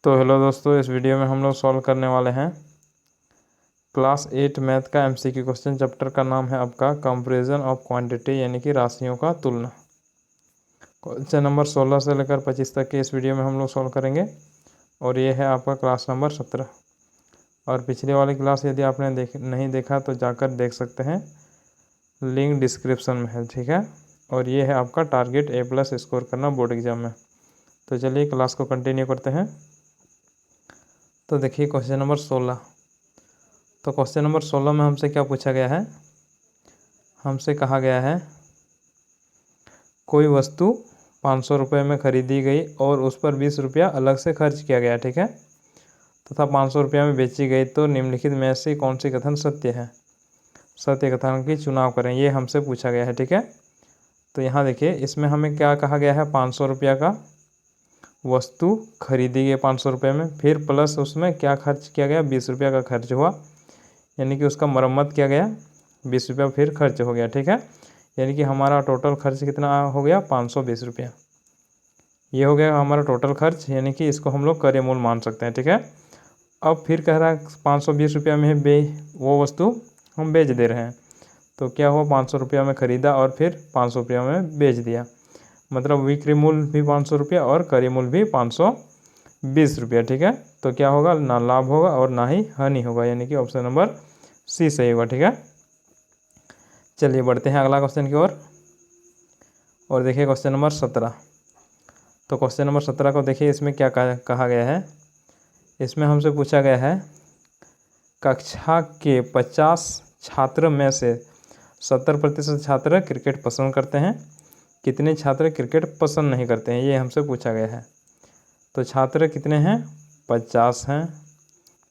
तो हेलो दोस्तों, इस वीडियो में हम लोग सॉल्व करने वाले हैं क्लास 8 मैथ का एमसीक्यू क्वेश्चन। चैप्टर का नाम है आपका कंपैरिजन ऑफ क्वांटिटी, यानी कि राशियों का तुलना। क्वेश्चन नंबर 16 से लेकर 25 तक के इस वीडियो में हम लोग सॉल्व करेंगे और ये है आपका क्लास नंबर 17। और पिछले वाली क्लास यदि आपने नहीं देखा तो जाकर देख सकते हैं, लिंक डिस्क्रिप्शन में है, ठीक है। और ये है आपका टारगेट A+ स्कोर करना बोर्ड एग्जाम में। तो चलिए क्लास को कंटिन्यू करते हैं। तो देखिए क्वेश्चन नंबर 16। तो क्वेश्चन नंबर 16 में हमसे क्या पूछा गया है, हमसे कहा गया है कोई वस्तु 500 रुपये में ख़रीदी गई और उस पर 20 रुपया अलग से खर्च किया गया, ठीक है, तथा 500 रुपया में बेची गई, तो निम्नलिखित में से कौन सी कथन सत्य है। सत्य कथन की चुनाव करें, ये हमसे पूछा गया है, ठीक है। तो यहाँ देखिए, इसमें हमें क्या कहा गया है, 500 रुपया का वस्तु खरीदी गई 500 रुपये में, फिर प्लस उसमें क्या खर्च किया गया, 20 रुपया का खर्च हुआ, यानी कि उसका मरम्मत किया गया, 20 रुपया फिर खर्च हो गया, ठीक है। यानी कि हमारा टोटल खर्च कितना हो गया, 520 रुपया। ये हो गया हमारा टोटल खर्च, यानी कि इसको हम लोग क्रय मूल्य मान सकते हैं, ठीक है। अब फिर कह रहा है 520 रुपया में वो वस्तु हम बेच दे रहे हैं। तो क्या हुआ, 500 रुपया में ख़रीदा और फिर 500 रुपया में बेच दिया, मतलब विक्रय मूल्य भी 500 रुपया और क्रय मूल्य भी 520 रुपया, ठीक है। तो क्या होगा, ना लाभ होगा और ना ही हानि होगा, यानी कि ऑप्शन नंबर सी सही होगा, ठीक है। चलिए बढ़ते हैं अगला क्वेश्चन की ओर और देखिए क्वेश्चन नंबर 17। तो क्वेश्चन नंबर 17 को देखिए, इसमें क्या कहा गया है। इसमें हमसे पूछा गया है कक्षा के 50 छात्र में से 70% छात्र क्रिकेट पसंद करते हैं, कितने छात्र क्रिकेट पसंद नहीं करते हैं, ये हमसे पूछा गया है। तो छात्र कितने हैं, 50 हैं,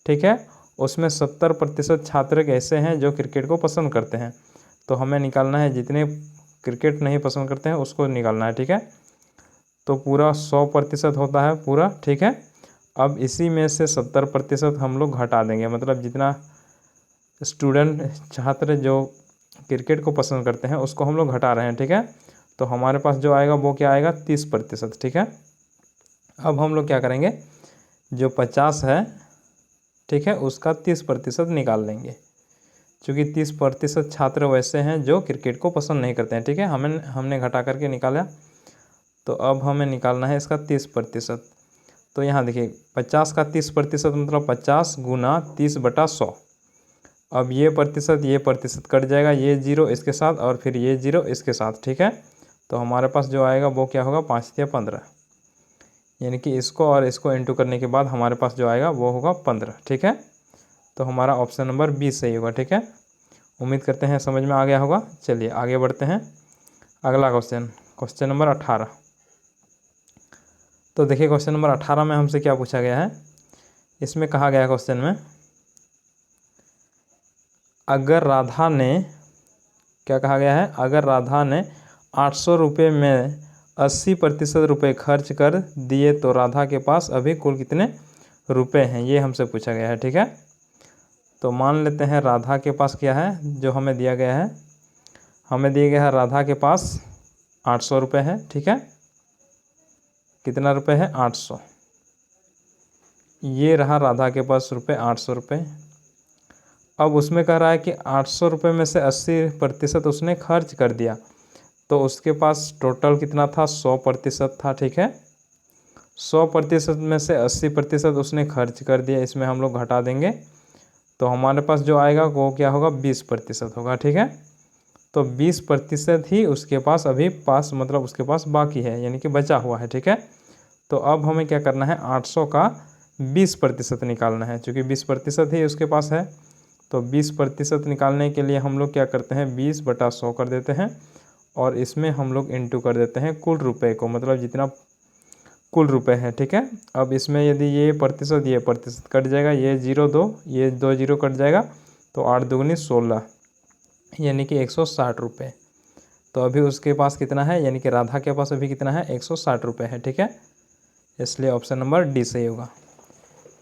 ठीक है। उसमें 70% छात्र ऐसे हैं जो क्रिकेट को पसंद करते हैं। तो हमें निकालना है, जितने क्रिकेट नहीं पसंद करते हैं उसको निकालना है, ठीक है। तो पूरा 100% होता है पूरा, ठीक है। अब इसी में से 70% हम लोग घटा देंगे, मतलब जितना स्टूडेंट छात्र जो क्रिकेट को पसंद करते हैं उसको हम लोग घटा रहे हैं, ठीक है। तो हमारे पास जो आएगा वो क्या आएगा, 30%, ठीक है। अब हम लोग क्या करेंगे, जो 50 है, ठीक है, उसका 30% निकाल लेंगे, क्योंकि 30% छात्र वैसे हैं जो क्रिकेट को पसंद नहीं करते हैं, ठीक है। हमने घटा करके निकाला। तो अब हमें निकालना है इसका 30%। तो यहाँ देखिए 50 का 30% मतलब 50 गुना 30/100। अब ये प्रतिशत कट जाएगा, ये 0 इसके साथ और फिर ये 0 इसके साथ, ठीक है। तो हमारे पास जो आएगा वो क्या होगा, 5 या 15, यानी कि इसको और इसको इंटू करने के बाद हमारे पास जो आएगा वो होगा 15, ठीक है। तो हमारा ऑप्शन नंबर 20 सही होगा, ठीक है। उम्मीद करते हैं समझ में आ गया होगा। चलिए आगे बढ़ते हैं। अगला क्वेश्चन नंबर 18। तो देखिए क्वेश्चन नंबर 18 में हमसे क्या पूछा गया है। इसमें कहा गया है क्वेश्चन में, अगर राधा ने, क्या कहा गया है, अगर राधा ने 800 रुपये में 80% रुपये खर्च कर दिए तो राधा के पास अभी कुल कितने रुपए हैं, ये हमसे पूछा गया है, ठीक है। तो मान लेते हैं राधा के पास क्या है, जो हमें दिया गया है, हमें दिया गया है राधा के पास 800 रुपये है, ठीक है। कितना रुपये है, 800। ये रहा राधा के पास रुपये 800 रुपये। अब उसमें कह रहा है कि 800 रुपये में से 80% उसने खर्च कर दिया, तो उसके पास टोटल कितना था, 100% था, ठीक है। 100% में से 80% उसने खर्च कर दिया, इसमें हम लोग घटा देंगे, तो हमारे पास जो आएगा वो क्या होगा, 20% होगा, ठीक है। तो 20% ही उसके पास अभी मतलब उसके पास बाकी है, यानी कि बचा हुआ है, ठीक है। तो अब हमें क्या करना है, 800 का 20% निकालना है, क्योंकि 20% ही उसके पास है। तो 20% निकालने के लिए हम लोग क्या करते हैं, 20/100 कर देते हैं और इसमें हम लोग इंटू कर देते हैं कुल रुपए को, मतलब जितना कुल रुपए है, ठीक है। अब इसमें यदि ये प्रतिशत कट जाएगा, ये 2 जीरो कट जाएगा, तो 8 दूनी 16, यानी कि 160 रुपये। तो अभी उसके पास कितना है, यानी कि राधा के पास अभी कितना है, 160 रुपये है, ठीक है। इसलिए ऑप्शन नंबर डी सही होगा।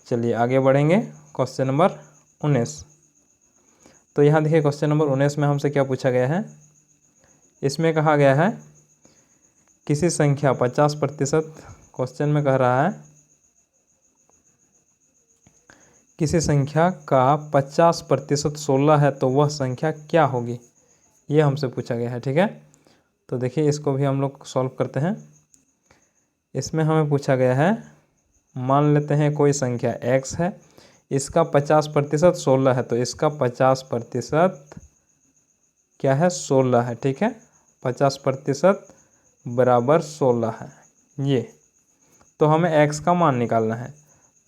चलिए आगे बढ़ेंगे। Question number 19। तो यहाँ देखिए क्वेश्चन नंबर 19 में हमसे क्या पूछा गया है। इसमें कहा गया है किसी संख्या 50%, क्वेश्चन में कह रहा है किसी संख्या का 50% 16 है तो वह संख्या क्या होगी, ये हमसे पूछा गया है। ठीक है, तो देखिए इसको भी हम लोग सॉल्व करते हैं। इसमें हमें पूछा गया है, मान लेते हैं कोई संख्या x है, इसका 50% 16 है, तो इसका 50% क्या है, 16 है। ठीक है, 50% बराबर 16 है ये। तो हमें x का मान निकालना है,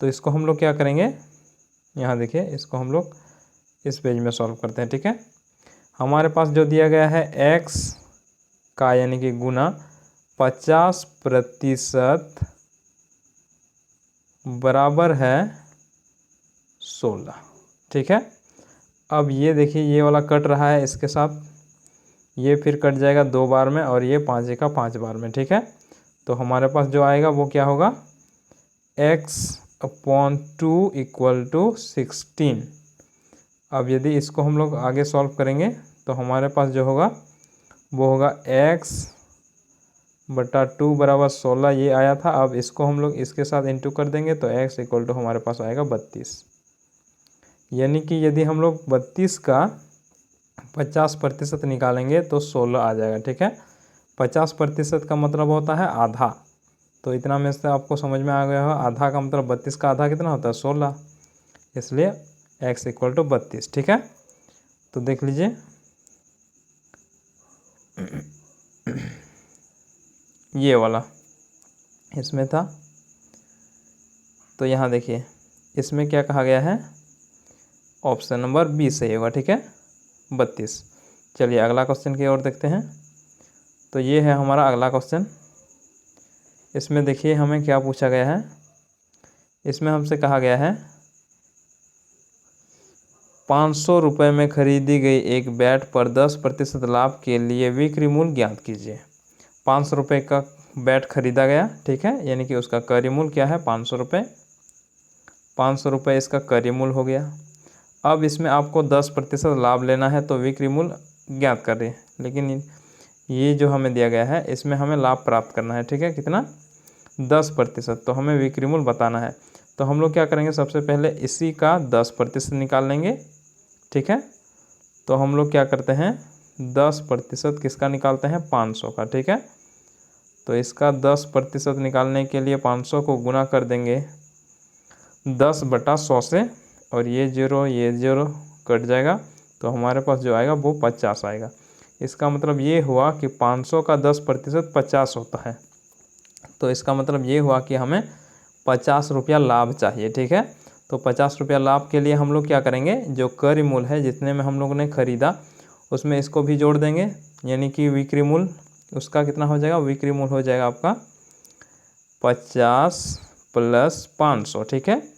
तो इसको हम लोग क्या करेंगे, यहाँ देखिए इसको हम लोग इस पेज में सॉल्व करते हैं। ठीक है, हमारे पास जो दिया गया है x का यानी कि गुना 50% बराबर है 16। ठीक है, अब ये देखिए ये वाला कट रहा है इसके साथ, ये फिर कट जाएगा 2 बार में और ये 5 का 5 बार में। ठीक है, तो हमारे पास जो आएगा वो क्या होगा, x/2 = 16। अब यदि इसको हम लोग आगे सॉल्व करेंगे तो हमारे पास जो होगा वो होगा x/2 बराबर 16, ये आया था। अब इसको हम लोग इसके साथ इंटू कर देंगे तो x = हमारे पास आएगा 32। यानी कि यदि हम लोग 32 का 50% निकालेंगे तो 16 आ जाएगा। ठीक है, 50% का मतलब होता है आधा, तो इतना में से आपको समझ में आ गया हो, आधा का मतलब 32 का आधा कितना होता है, 16, इसलिए x = 32। ठीक है, तो देख लीजिए ये वाला इसमें था, तो यहाँ देखिए इसमें क्या कहा गया है, ऑप्शन नंबर बी सही होगा। ठीक है, 32। चलिए अगला क्वेश्चन की ओर देखते हैं। तो ये है हमारा अगला क्वेश्चन। इसमें देखिए हमें क्या पूछा गया है, इसमें हमसे कहा गया है 500 रुपये में खरीदी गई एक बैट पर 10% लाभ के लिए विक्रय मूल्य ज्ञात कीजिए। 500 रुपये का बैट खरीदा गया। ठीक है, यानी कि उसका क्रय मूल्य क्या है, 500 रुपये। 500 रुपये इसका क्रय मूल्य हो गया। अब इसमें आपको 10% लाभ लेना है, तो विक्रय मूल्य ज्ञात कर रहे हैं, लेकिन ये जो हमें दिया गया है इसमें हमें लाभ प्राप्त करना है। ठीक है, कितना, 10%, तो हमें विक्रय मूल्य बताना है। तो हम लोग क्या करेंगे, सबसे पहले इसी का 10% निकाल लेंगे। ठीक है, तो हम लोग क्या करते हैं, 10% किसका निकालते हैं, 500 का। ठीक है, तो इसका 10% निकालने के लिए 500 को गुना कर देंगे 10/100 से, और ये 0 कट जाएगा, तो हमारे पास जो आएगा वो 50 आएगा। इसका मतलब ये हुआ कि 500 का 10% 50 होता है, तो इसका मतलब ये हुआ कि हमें 50 रुपया लाभ चाहिए। ठीक है, तो 50 रुपया लाभ के लिए हम लोग क्या करेंगे, जो क्रय मूल्य है जितने में हम लोगों ने खरीदा उसमें इसको भी जोड़ देंगे, यानी कि विक्रय मूल्य उसका कितना हो जाएगा, विक्रय मूल्य हो जाएगा आपका 50 + 500। ठीक है,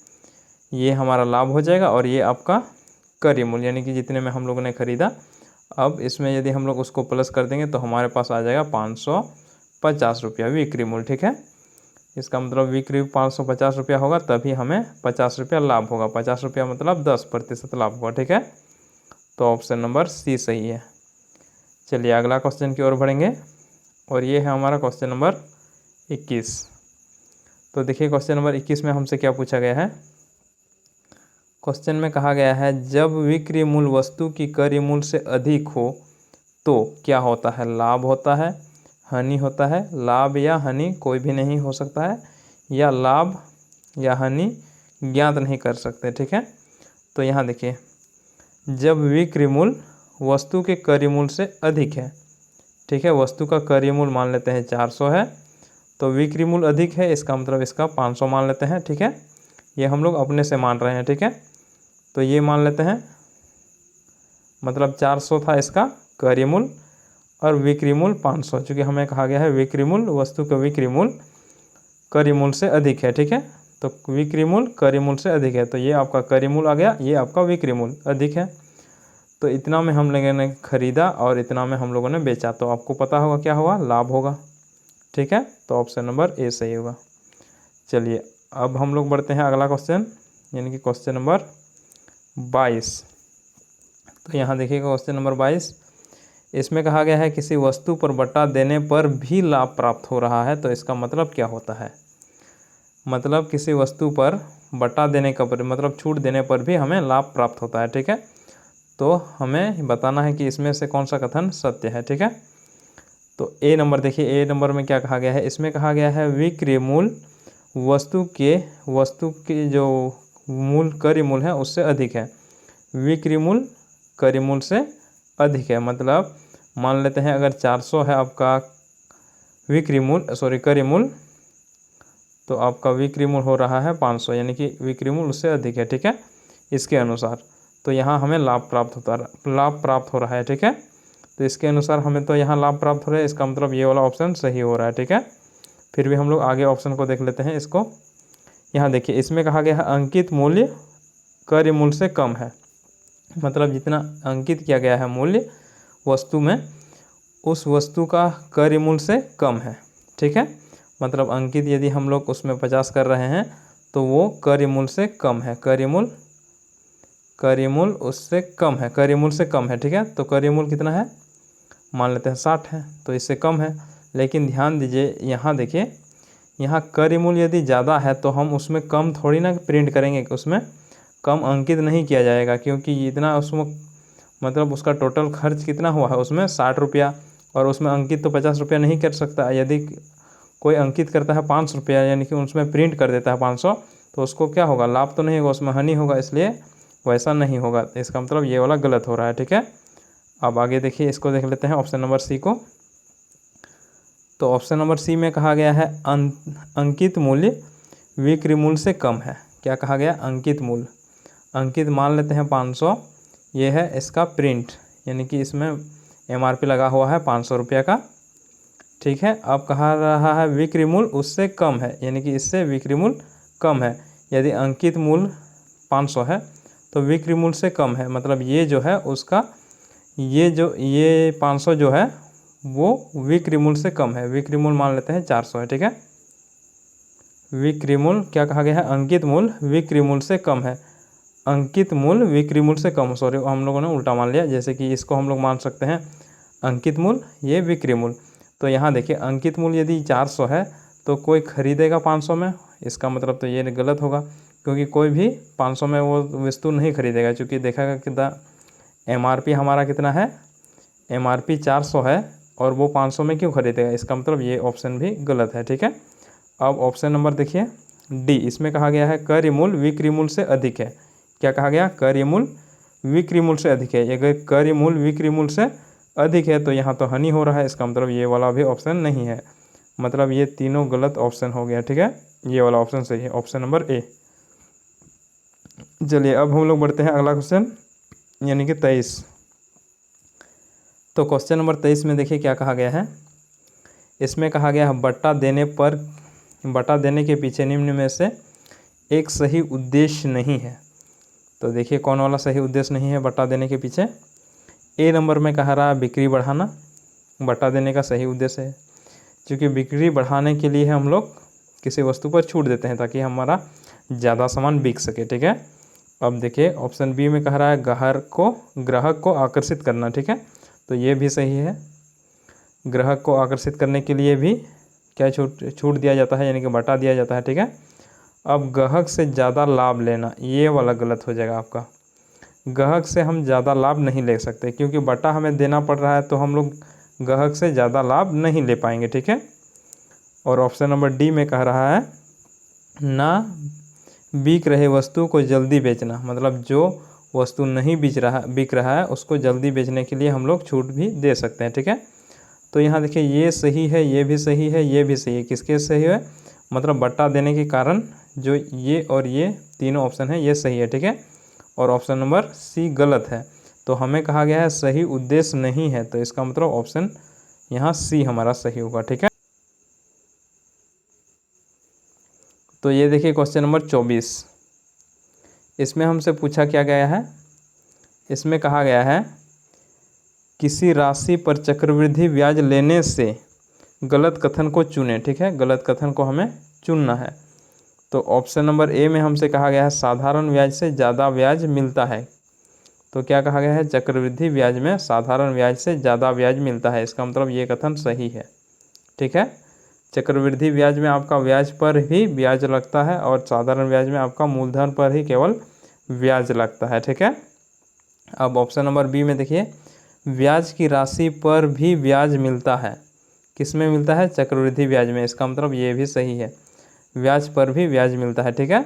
ये हमारा लाभ हो जाएगा, और ये आपका क्रय मूल्य यानी कि जितने में हम लोगों ने खरीदा। अब इसमें यदि हम लोग उसको प्लस कर देंगे तो हमारे पास आ जाएगा 550 रुपया विक्रय मूल्य। ठीक है, इसका मतलब विक्रय 550 रुपया होगा, तभी हमें 50 रुपया लाभ होगा। 50 रुपया मतलब 10% लाभ होगा। ठीक है, तो ऑप्शन नंबर सी सही है। चलिए अगला क्वेश्चन की ओर बढ़ेंगे, और ये है हमारा क्वेश्चन नंबर 21। तो देखिए क्वेश्चन नंबर 21 में हमसे क्या पूछा गया है, क्वेश्चन में कहा गया है जब विक्रय मूल्य वस्तु की क्रय मूल्य से अधिक हो तो क्या होता है, लाभ होता है, हानि होता है। लाभ या हानि कोई भी नहीं हो सकता है, या लाभ या हानि ज्ञात नहीं कर सकते। ठीक है, तो यहाँ देखिए जब विक्रय मूल्य वस्तु के क्रय मूल्य से अधिक है। ठीक है, वस्तु का क्रय मूल्य मान लेते हैं 400 है, तो विक्रय मूल्य अधिक है, इसका मतलब इसका 500 मान लेते हैं। ठीक है, ये हम लोग अपने से मान रहे हैं। ठीक है, तो ये मान लेते हैं, मतलब 400 था इसका क्रय मूल्य और विक्रय मूल्य 500, चूँकि हमें कहा गया है विक्रय मूल्य वस्तु का विक्रय मूल्य क्रय मूल्य से अधिक है। ठीक है, तो विक्रय मूल्य क्रय मूल्य से अधिक है, तो ये आपका क्रय मूल्य आ गया, ये आपका विक्रय मूल्य अधिक है। तो इतना में हम लोगों ने खरीदा और इतना में हम लोगों ने बेचा, तो आपको पता होगा क्या होगा, लाभ होगा। ठीक है, तो ऑप्शन नंबर ए सही होगा। चलिए अब हम लोग बढ़ते हैं अगला क्वेश्चन, यानी कि क्वेश्चन नंबर 22। तो यहाँ देखिएगा क्वेश्चन नंबर 22, इसमें कहा गया है किसी वस्तु पर बट्टा देने पर भी लाभ प्राप्त हो रहा है, तो इसका मतलब क्या होता है। मतलब किसी वस्तु पर बटा देने का मतलब छूट देने पर भी हमें लाभ प्राप्त होता है। ठीक है, तो हमें बताना है कि इसमें से कौन सा कथन सत्य है। ठीक है, तो ए नंबर देखिए, ए नंबर में क्या कहा गया है, इसमें कहा गया है विक्रय मूल्य वस्तु के जो मूल क्रय मूल्य है उससे अधिक है। विक्रय मूल्य क्रय मूल्य से अधिक है, मतलब मान लेते हैं अगर 400 है आपका विक्रय मूल्य क्रय मूल्य, तो आपका विक्रय मूल्य हो रहा है 500, यानी कि विक्रय मूल्य उससे अधिक है। ठीक है, इसके अनुसार तो यहाँ हमें लाभ प्राप्त हो रहा है। ठीक है, तो इसके अनुसार हमें तो यहाँ लाभ प्राप्त हो रहा है, इसका मतलब ये वाला ऑप्शन सही हो रहा है। ठीक है, फिर भी हम लोग आगे ऑप्शन को देख लेते हैं। इसको यहाँ देखिए, इसमें कहा गया है अंकित मूल्य क्रय मूल्य से कम है, मतलब जितना अंकित किया गया है मूल्य वस्तु में, उस वस्तु का क्रय मूल्य से कम है। ठीक है, मतलब अंकित यदि हम लोग उसमें 50 कर रहे हैं तो वो क्रय मूल्य से कम है, क्रय मूल्य उससे कम है, क्रय मूल्य से कम है। ठीक है, तो क्रय मूल्य कितना है, मान लेते हैं 60 है, तो इससे कम है। लेकिन ध्यान दीजिए, यहाँ देखिए, यहाँ क्रय मूल्य यदि ज़्यादा है तो हम उसमें कम थोड़ी ना प्रिंट करेंगे, उसमें कम अंकित नहीं किया जाएगा, क्योंकि इतना उसमें मतलब उसका टोटल खर्च कितना हुआ है उसमें 60 रुपया, और उसमें अंकित तो 50 रुपया नहीं कर सकता। यदि कोई अंकित करता है 500 रुपया, यानी कि उसमें प्रिंट कर देता है 500, तो उसको क्या होगा, लाभ तो नहीं होगा, उसमें हानि होगा, इसलिए वैसा नहीं होगा। इसका मतलब ये वाला गलत हो रहा है। ठीक है, अब आगे देखिए, इसको देख लेते हैं ऑप्शन नंबर सी को। तो ऑप्शन नंबर सी में कहा गया है अंकित मूल्य विक्रय मूल्य से कम है। क्या कहा गया, अंकित मान लेते हैं 500, ये है इसका प्रिंट, यानी कि इसमें MRP लगा हुआ है 500 रुपये का। ठीक है, अब कहा रहा है विक्रय मूल्य उससे कम है, यानी कि इससे विक्रय मूल्य कम है। यदि अंकित मूल्य 500 है तो विक्रय मूल्य से कम है, मतलब ये जो है उसका ये 500 जो है वो विक्रय मूल्य से कम है। विक्रय मूल्य मान लेते हैं 400 है। ठीक है, विक्रय मूल्य क्या कहा गया है, अंकित मूल्य विक्रय मूल्य से कम है, अंकित मूल्य विक्रय मूल्य से कम, सॉरी हम लोगों ने उल्टा मान लिया। जैसे कि इसको हम लोग मान सकते हैं अंकित मूल्य, ये विक्रय मूल्य। तो यहाँ देखिए, अंकित मूल्य यदि 400 है तो कोई खरीदेगा 500 में, इसका मतलब तो ये गलत होगा, क्योंकि कोई भी 500 में वो वस्तु नहीं खरीदेगा, क्योंकि देखेगा कि MRP हमारा कितना है, MRP 400 है, और वो 500 में क्यों खरीदेगा, इसका मतलब ये ऑप्शन भी गलत है। ठीक है, अब ऑप्शन नंबर देखिए डी, इसमें कहा गया है क्रय मूल्य विक्रय मूल्य से अधिक है। क्या कहा गया, क्रय मूल्य विक्रय मूल्य से अधिक है। अगर क्रय मूल्य विक्रय मूल्य से अधिक है तो यहाँ तो हानि हो रहा है, इसका मतलब ये वाला भी ऑप्शन नहीं है, मतलब ये तीनों गलत ऑप्शन हो गया। ठीक है, ये वाला ऑप्शन सही है, ऑप्शन नंबर ए। चलिए अब हम लोग बढ़ते हैं अगला क्वेश्चन, यानी कि 23। तो क्वेश्चन नंबर 23 में देखिए क्या कहा गया है, इसमें कहा गया है बटा देने के पीछे निम्न में से एक सही उद्देश्य नहीं है। तो देखिए कौन वाला सही उद्देश्य नहीं है बटा देने के पीछे। ए नंबर में कहा रहा बिक्री बढ़ाना बटा देने का सही उद्देश्य है, क्योंकि बिक्री बढ़ाने के लिए हम लोग किसी वस्तु पर छूट देते हैं ताकि हमारा ज़्यादा सामान बिक सके। ठीक है, अब देखिए ऑप्शन बी में कह रहा है ग्राहक को आकर्षित करना। ठीक है, तो ये भी सही है, ग्राहक को आकर्षित करने के लिए भी क्या छूट दिया जाता है, यानी कि बटा दिया जाता है। ठीक है, अब ग्राहक से ज़्यादा लाभ लेना, ये वाला गलत हो जाएगा आपका। ग्राहक से हम ज़्यादा लाभ नहीं ले सकते, क्योंकि बटा हमें देना पड़ रहा है, तो हम लोग ग्राहक से ज़्यादा लाभ नहीं ले पाएंगे। ठीक है, और ऑप्शन नंबर डी में कह रहा है ना बिक रहे वस्तु को जल्दी बेचना, मतलब जो वस्तु नहीं बिक रहा है उसको जल्दी बेचने के लिए हम लोग छूट भी दे सकते हैं। ठीक है, तो यहाँ देखिए ये सही है, ये भी सही है, ये भी सही है। किसके सही है, मतलब बट्टा देने के कारण जो ये और ये तीनों ऑप्शन है ये सही है। ठीक है, और ऑप्शन नंबर सी गलत है। तो हमें कहा गया है सही उद्देश्य नहीं है, तो इसका मतलब ऑप्शन यहाँ सी हमारा सही होगा। ठीक है, तो ये देखिए क्वेश्चन नंबर 24, इसमें हमसे पूछा क्या गया है, इसमें कहा गया है किसी राशि पर चक्रवृद्धि ब्याज लेने से गलत कथन को चुनें। ठीक है, गलत कथन को हमें चुनना है। तो ऑप्शन नंबर ए में हमसे कहा गया है साधारण ब्याज से ज़्यादा ब्याज मिलता है। तो क्या कहा गया है, चक्रवृद्धि ब्याज में साधारण ब्याज से ज़्यादा ब्याज मिलता है, इसका मतलब ये कथन सही है। ठीक है, चक्रवृद्धि ब्याज में आपका ब्याज पर ही ब्याज लगता है और साधारण ब्याज में आपका मूलधन पर ही केवल ब्याज लगता है। ठीक है। अब ऑप्शन नंबर बी में देखिए, ब्याज की राशि पर भी ब्याज मिलता है। किस में मिलता है? चक्रवृद्धि ब्याज में। इसका मतलब ये भी सही है, ब्याज पर भी ब्याज मिलता है। ठीक है।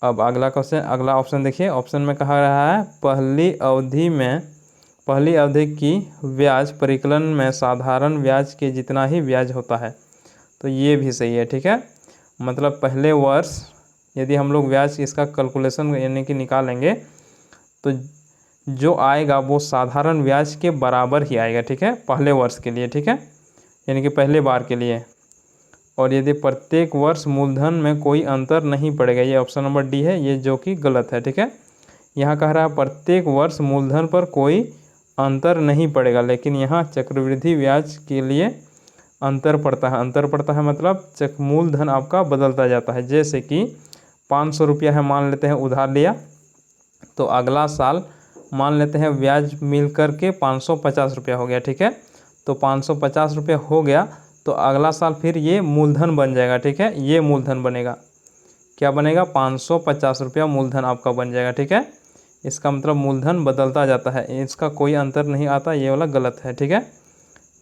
अब अगला क्वेश्चन, अगला ऑप्शन देखिए, ऑप्शन में कहा रहा है पहली अवधि की ब्याज परिकलन में साधारण ब्याज के जितना ही ब्याज होता है। तो ये भी सही है। ठीक है। मतलब पहले वर्ष यदि हम लोग ब्याज इसका कैलकुलेशन यानी कि निकालेंगे तो जो आएगा वो साधारण ब्याज के बराबर ही आएगा। ठीक है, पहले वर्ष के लिए। ठीक है, यानी कि पहले बार के लिए। और यदि प्रत्येक वर्ष मूलधन में कोई अंतर नहीं पड़ेगा, ये ऑप्शन नंबर डी है, ये जो कि गलत है। ठीक है, यहाँ कह रहा है प्रत्येक वर्ष मूलधन पर कोई अंतर नहीं पड़ेगा, लेकिन यहाँ चक्रवृद्धि ब्याज के लिए अंतर पड़ता है। अंतर पड़ता है मतलब मूलधन आपका बदलता जाता है। जैसे कि 500 रुपया है, मान लेते हैं उधार लिया, तो अगला साल मान लेते हैं ब्याज मिल कर के 550 रुपया हो गया। ठीक है, तो 550 रुपया हो गया तो अगला साल फिर ये मूलधन बन जाएगा। ठीक है, ये मूलधन बनेगा, क्या बनेगा? 550 रुपया मूलधन आपका बन जाएगा। ठीक है, इसका मतलब मूलधन बदलता जाता है, इसका कोई अंतर नहीं आता, ये वाला गलत है। ठीक है,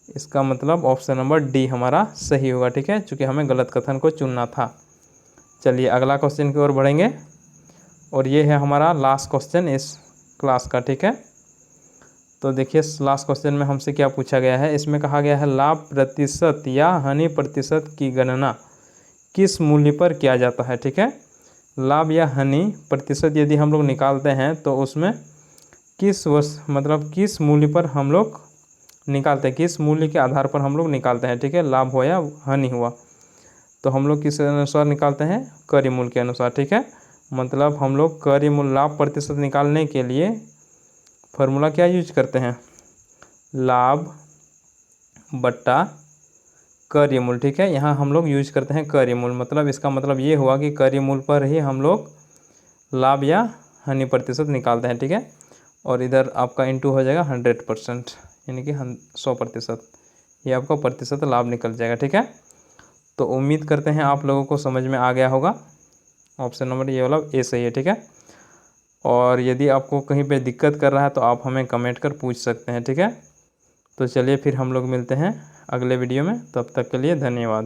इसका मतलब ऑप्शन नंबर डी हमारा सही होगा। ठीक है, चूँकि हमें गलत कथन को चुनना था। चलिए अगला क्वेश्चन की ओर बढ़ेंगे, और ये है हमारा लास्ट क्वेश्चन इस क्लास का। ठीक है, तो देखिए लास्ट क्वेश्चन में हमसे क्या पूछा गया है। इसमें कहा गया है लाभ प्रतिशत या हानि प्रतिशत की गणना किस मूल्य पर किया जाता है। ठीक है, लाभ या हानि प्रतिशत यदि हम लोग निकालते हैं तो उसमें किस वर्ष मतलब किस मूल्य पर हम लोग निकालते हैं, किस मूल्य के आधार पर हम लोग निकालते हैं। ठीक है, लाभ हो या हानि हुआ तो हम लोग किस अनुसार निकालते हैं? क्रय मूल्य के अनुसार। ठीक है, मतलब हम लोग क्रय मूल्य लाभ प्रतिशत निकालने के लिए फॉर्मूला क्या यूज करते हैं? लाभ बट्टा क्रय मूल्य। ठीक है, यहाँ हम लोग यूज करते हैं क्रय मूल्य, मतलब इसका मतलब ये हुआ कि क्रय मूल्य पर ही हम लोग लाभ या हानि प्रतिशत निकालते हैं। ठीक है, और इधर आपका इंटू हो जाएगा 100%, यानी कि 100%, ये आपका प्रतिशत लाभ निकल जाएगा। ठीक है, तो उम्मीद करते हैं आप लोगों को समझ में आ गया होगा। ऑप्शन नंबर ये वाला ए सही है। ठीक है, और यदि आपको कहीं पे दिक्कत कर रहा है तो आप हमें कमेंट कर पूछ सकते हैं। ठीक है, तो चलिए फिर हम लोग मिलते हैं अगले वीडियो में, तब तक के लिए धन्यवाद।